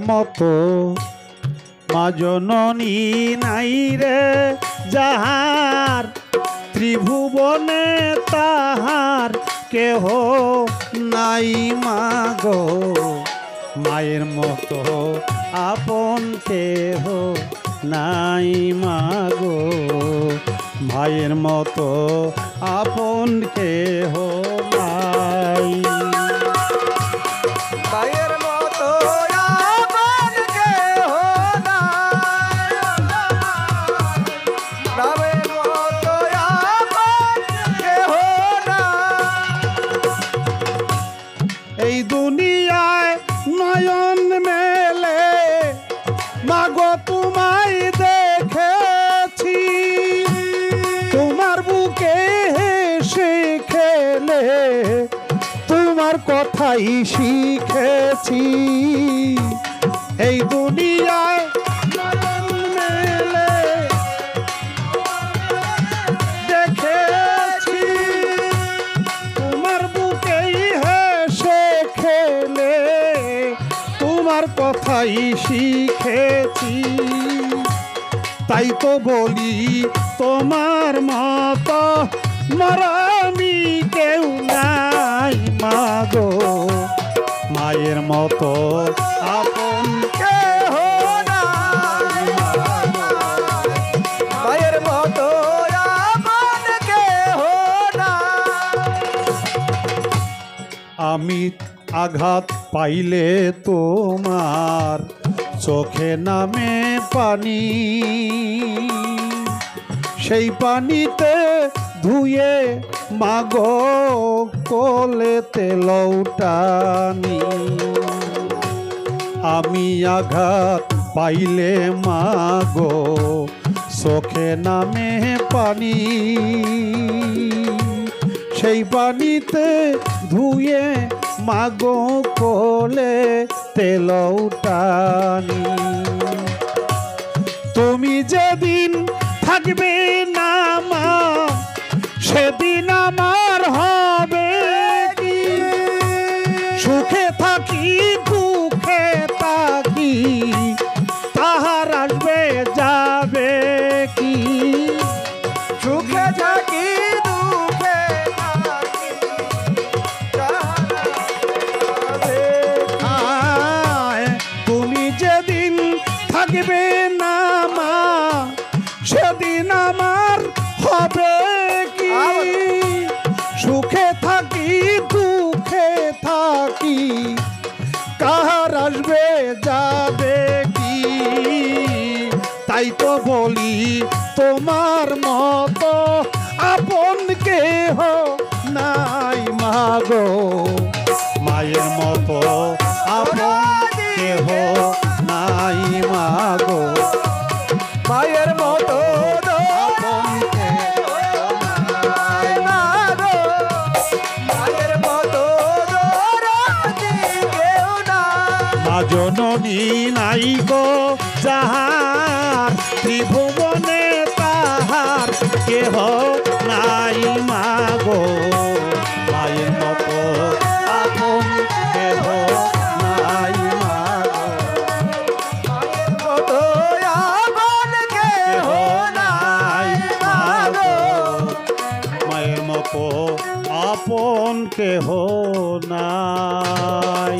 মতো মা জননী নাই রে যাহার, ত্রিভুবনে তাহার কেহ নাই মা গো। মায়ের মতো আপন কেহ নাই মা গো, ভাইয়ের মতো আপন কেহ নাই। ভাইয়ের মতো আপন কেহ নাই, ভাইয়ের মতো আপন কেহ নাই। এই দুনিয়ায় নয়ন মেলে মাগো তোমায় দেখেছি, তোমার বুকে হেসে খেলে তোমার কথাই শিখেছি। এই দুনিয়ায় নয়ন মেলে দেখেছি, তোমার বুকেই হেসে খেলে তোমার কথাই শিখেছি। তাই তো বলি তোমার মতো মরমি কেউ নাই মা গো, মায়ের মতো আপন কেহ নাই, ভাইয়ের মতো আপন কেহ নাই। আমি আঘাত পাইলে তোমার চোখে নামে পানি, সেই পানিতে ধুয়ে মাগো কোলেতে লৌটানি। আমি আঘাত পাইলে মাগো চোখে নামে পানি, সেই পানিতে ধুয়ে মাগো কোলে তেলৌটানি। তুমি যেদিন থাকবে না মা সেদিন আমার হবে কি, সুখে থাকি দুঃখে থাকি তাহার আসবে যাবে কি। সুখে থাকি দুঃখে থাকি তুমি যেদিন থাকবে না মা সেদিন আমার হবে কি, সুখে থাকি দুঃখে থাকি কাহার আসবে যাবে কি। তাই তো বলি তোমার মতো আপন কেহ নাই মা গো, মায়ের মতো আপন কেহ নাই মা গো, ভাইয়ের মতো আপন কেহ নাই মা গো। ভাইয়ের মতো কেউ নাই। মা জননী নাই গো যাহার, ত্রিভুবনে তাহার কেহ নাই মা গো, মায়ের মতো আপন কেহ নাই মা গো, মতো আপন কেহ নাই মা গো। মায়ের মতো আপন কেহ নাই।